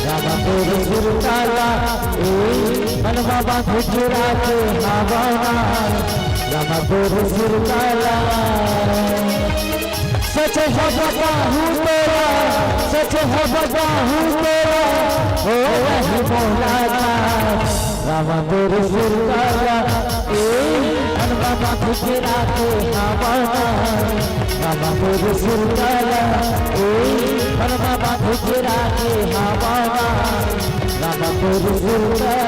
रामा तेरे सुरताला मन बाबा गुजरा के हवाना रामा तेरे सुरताला सच है बाबा हूँ तेरा सच है बाबा हूँ तेरा ओ वही बोला रामा तेरे सुरताला मन बाबा गुजरा के हवाना रामा तेरे सुरताला मन बाबा गुजरा के हवाना रामा तेरे सुरताला